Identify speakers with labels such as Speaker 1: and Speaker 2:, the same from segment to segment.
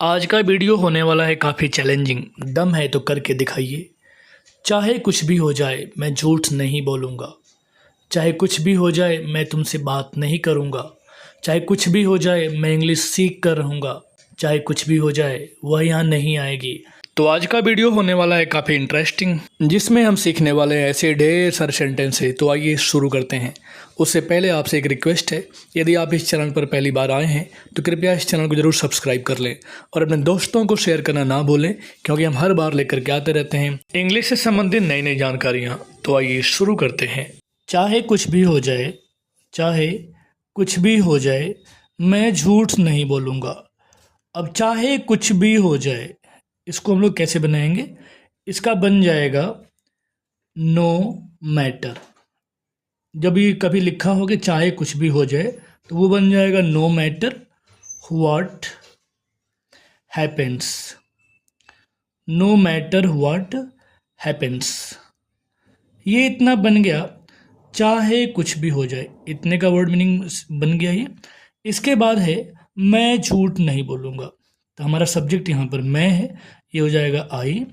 Speaker 1: आज का वीडियो होने वाला है काफ़ी चैलेंजिंग। दम है तो करके दिखाइए। चाहे कुछ भी हो जाए मैं झूठ नहीं बोलूँगा। चाहे कुछ भी हो जाए मैं तुमसे बात नहीं करूँगा। चाहे कुछ भी हो जाए मैं इंग्लिश सीख कर रहूँगा। चाहे कुछ भी हो जाए वह यहाँ नहीं आएगी। तो आज का वीडियो होने वाला है काफ़ी इंटरेस्टिंग, जिसमें हम सीखने वाले हैं ऐसे ढेर सारे सेंटेंस है। तो आइए शुरू करते हैं। उससे पहले आपसे एक रिक्वेस्ट है, यदि आप इस चैनल पर पहली बार आए हैं तो कृपया इस चैनल को जरूर सब्सक्राइब कर लें और अपने दोस्तों को शेयर करना ना भूलें, क्योंकि हम हर बार लेकर के आते रहते हैं इंग्लिश से संबंधित नई नई जानकारियाँ। तो आइए शुरू करते हैं। चाहे कुछ भी हो जाए, चाहे कुछ भी हो जाए मैं झूठ नहीं बोलूँगा। अब चाहे कुछ भी हो जाए, इसको हम लोग कैसे बनाएंगे? इसका बन जाएगा नो मैटर। जब ये कभी लिखा हो कि चाहे कुछ भी हो जाए तो वो बन जाएगा no matter what happens. No matter what happens, ये इतना बन गया। चाहे कुछ भी हो जाए, इतने का वर्ड मीनिंग बन गया ये। इसके बाद है मैं झूठ नहीं बोलूँगा। तो हमारा सब्जेक्ट यहाँ पर मैं है, ये हो जाएगा आई,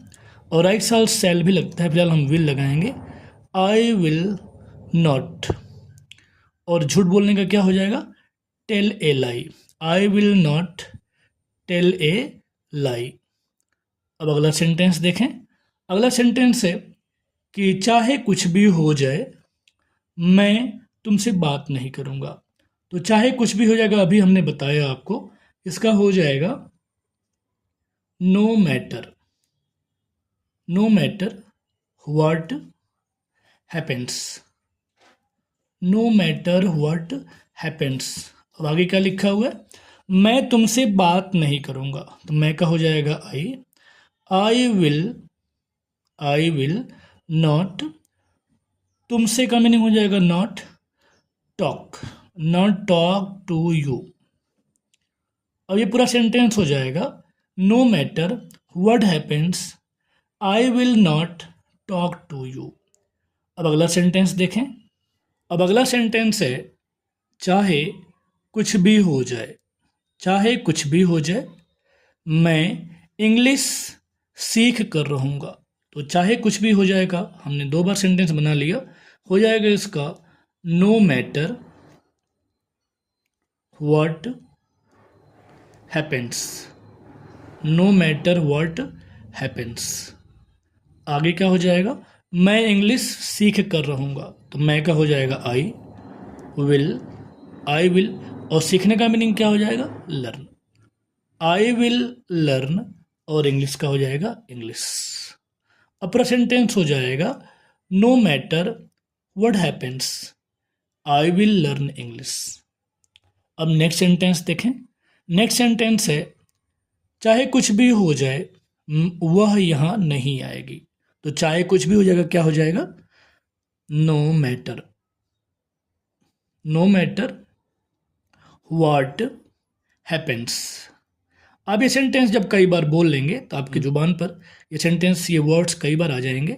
Speaker 1: और राइट साल सेल भी लगता है, फिलहाल हम विल लगाएंगे। I will not. और झूठ बोलने का क्या हो जाएगा? Tell a lie. I will not tell a lie. अब अगला सेंटेंस देखें। अगला सेंटेंस है कि चाहे कुछ भी हो जाए मैं तुमसे बात नहीं करूँगा। तो चाहे कुछ भी हो जाएगा, अभी हमने बताया आपको, इसका हो जाएगा no matter. No matter what happens. No matter what happens. अब आगे क्या लिखा हुआ है? मैं तुमसे बात नहीं करूँगा। तो मैं का हो जाएगा आई। I will not. तुमसे का मीनिंग हो जाएगा not talk. Not talk to you. अब ये पूरा सेंटेंस हो जाएगा no matter what happens I will not talk to you. अब अगला सेंटेंस देखें। अब अगला सेंटेंस है चाहे कुछ भी हो जाए। चाहे कुछ भी हो जाए मैं इंग्लिश सीख कर रहूँगा। तो चाहे कुछ भी हो जाएगा, हमने 2 बार सेंटेंस बना लिया। हो जाएगा इसका no matter what happens. No matter what happens. आगे क्या हो जाएगा? मैं इंग्लिश सीख कर रहूँगा। तो मैं का हो जाएगा आई विल। और सीखने का मीनिंग क्या हो जाएगा? लर्न। I will learn. और इंग्लिश का हो जाएगा इंग्लिश। अब पूरा सेंटेंस हो जाएगा no matter what happens I will learn English. अब नेक्स्ट सेंटेंस देखें। नेक्स्ट सेंटेंस है चाहे कुछ भी हो जाए वह यहाँ नहीं आएगी। तो चाहे कुछ भी हो जाएगा, क्या हो जाएगा? No matter. No matter what happens. आप ये सेंटेंस जब कई बार बोल लेंगे तो आपकी ज़ुबान पर ये सेंटेंस, ये वर्ड्स कई बार आ जाएंगे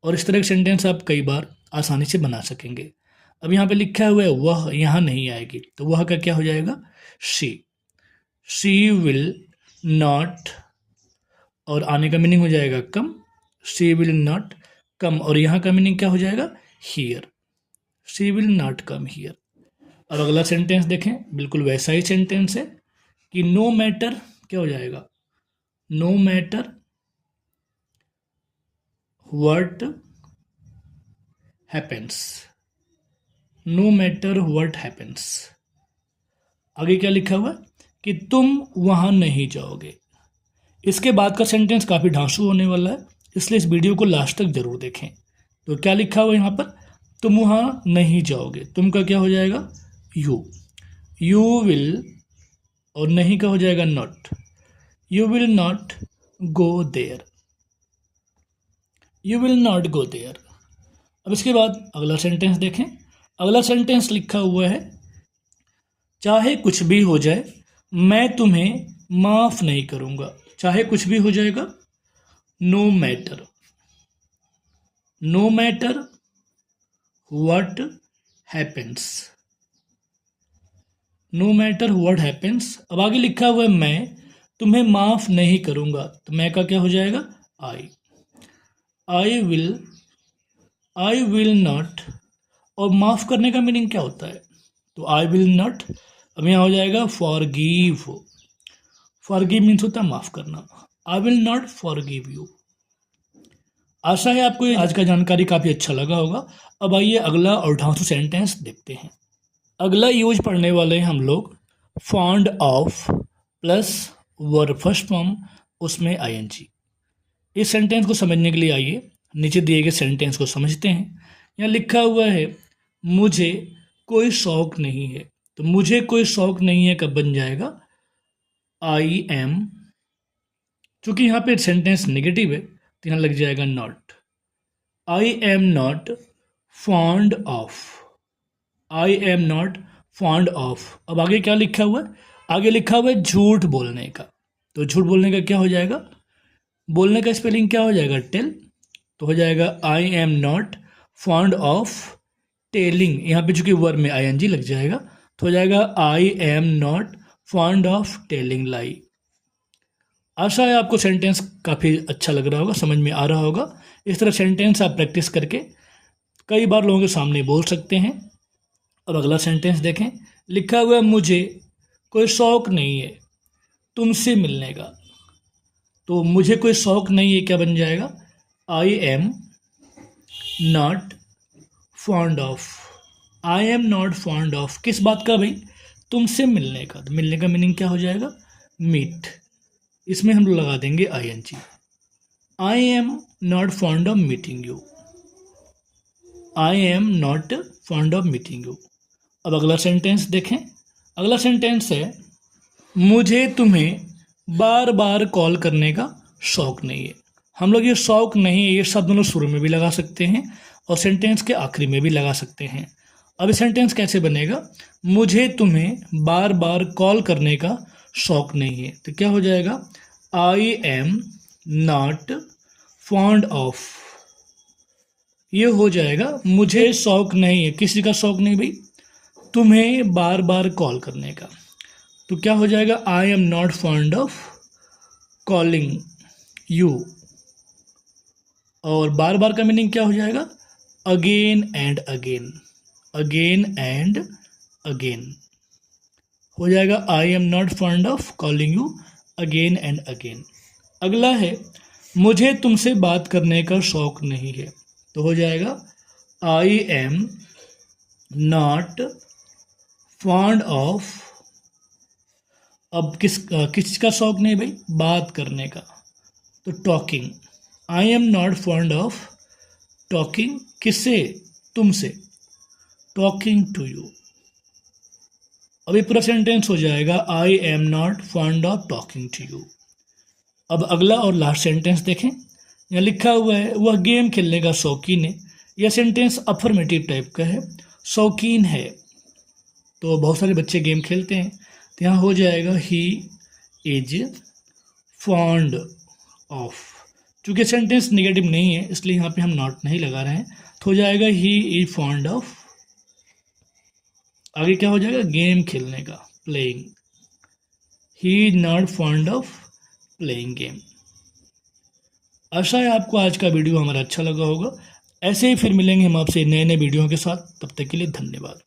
Speaker 1: और इस तरह के सेंटेंस आप कई बार आसानी से बना सकेंगे। अब यहाँ पे लिखा हुआ है वह यहाँ नहीं आएगी। तो वह का क्या हो जाएगा? She will not. और आने का मीनिंग हो जाएगा come. She will not come. और यहाँ का मीनिंग क्या हो जाएगा? Here. She will not come here. और अगला सेंटेंस देखें, बिल्कुल वैसा ही सेंटेंस है कि नो मैटर क्या हो जाएगा? No matter what happens. No matter what happens. आगे क्या लिखा हुआ है कि तुम वहां नहीं जाओगे। इसके बाद का सेंटेंस काफ़ी ढांसू होने वाला है, इसलिए इस वीडियो को लास्ट तक जरूर देखें। तो क्या लिखा हुआ है यहाँ पर? तुम वहां नहीं जाओगे। तुम का क्या हो जाएगा? You will. और नहीं का हो जाएगा not. You will not go there. You will not go there. अब इसके बाद अगला सेंटेंस देखें। अगला सेंटेंस लिखा हुआ है चाहे कुछ भी हो जाए मैं तुम्हें माफ नहीं करूंगा। चाहे कुछ भी हो जाएगा no matter. No matter what happens. No matter what happens. अब आगे लिखा हुआ है तुम्हें माफ़ नहीं करूँगा, तो मैं का क्या हो जाएगा, I. I will, I will not. और माफ़ करने का मीनिंग क्या होता है, तो आई विल नॉट, अब यहाँ हो जाएगा फॉरगिव। फॉरगिव मीन्स होता है माफ़ करना। I will not forgive you. आशा है आपको ये आज का जानकारी काफ़ी अच्छा लगा होगा। अब आइए अगला और ढांसू सेंटेंस देखते हैं। अगला यूज पढ़ने वाले हैं हम लोग fond of plus verb first form, उसमें आईएनजी। इस सेंटेंस को समझने के लिए आइए नीचे दिए गए सेंटेंस को समझते हैं। यहाँ लिखा हुआ है मुझे कोई शौक नहीं है, तो मुझे कोई शौक नहीं है कब बन जाएगा, आई एम। चूंकि यहाँ पे सेंटेंस नेगेटिव है तो यहाँ लग जाएगा not. I am not fond of, I am not fond of. अब आगे क्या लिखा हुआ है, आगे लिखा हुआ है झूठ बोलने का। तो झूठ बोलने का क्या हो जाएगा, बोलने का स्पेलिंग क्या हो जाएगा, टेल। तो हो जाएगा I am not fond of telling. यहाँ पे चूंकि वर्ब में आईएनजी लग जाएगा तो हो जाएगा I am not fond of telling lie. आशा है आपको सेंटेंस काफ़ी अच्छा लग रहा होगा, समझ में आ रहा होगा। इस तरह सेंटेंस आप प्रैक्टिस करके कई बार लोगों के सामने बोल सकते हैं। अब अगला सेंटेंस देखें, लिखा हुआ है मुझे कोई शौक नहीं है तुमसे मिलने का। तो मुझे कोई शौक नहीं है क्या बन जाएगा, I am not fond of. I am not fond of किस बात का भाई, तुमसे मिलने का। तो मिलने का मीनिंग क्या हो जाएगा, मीट। इसमें हम लगा देंगे I N G. I am not fond of meeting you, I am not fond of meeting you. अब अगला सेंटेंस देखें। अगला सेंटेंस है मुझे तुम्हें बार बार कॉल करने का शौक नहीं है। हम लोग ये शौक नहीं है ये शब्द हम लोग शुरू में भी लगा सकते हैं और सेंटेंस के आखिरी में भी लगा सकते हैं। अब ये सेंटेंस कैसे बनेगा, मुझे तुम्हें बार बार कॉल करने का शौक नहीं है। तो क्या हो जाएगा, I am not fond of. ये हो जाएगा मुझे शौक नहीं है, किसी का शौक नहीं भाई, तुम्हें बार बार कॉल करने का। तो क्या हो जाएगा, I am not fond of calling you. और बार बार का मीनिंग क्या हो जाएगा, again and again, again and again हो जाएगा। I am not fond of calling you again and again. अगला है मुझे तुमसे बात करने का शौक नहीं है। तो हो जाएगा I am not fond of. अब किसका शौक नहीं भाई, बात करने का, तो talking. I am not fond of talking, किससे, तुमसे, टॉकिंग टू यू। अभी पूरा सेंटेंस हो जाएगा I am not fond of talking to you. अब अगला और लास्ट सेंटेंस देखें। यहाँ लिखा हुआ है वह गेम खेलने का शौकीन है। यह सेंटेंस अफर्मेटिव टाइप का है, शौकीन है। तो बहुत सारे बच्चे गेम खेलते हैं, तो यहाँ हो जाएगा ही इज फॉन्ड ऑफ। चूँकि सेंटेंस निगेटिव नहीं है इसलिए यहाँ पे हम नॉट नहीं लगा रहे हैं, तो हो जाएगा ही इज फॉन्ड ऑफ। आगे क्या हो जाएगा, गेम खेलने का, playing. He is not fond of playing game. आशा है आपको आज का वीडियो हमारा अच्छा लगा होगा। ऐसे ही फिर मिलेंगे हम आपसे नए नए वीडियो के साथ, तब तक के लिए धन्यवाद।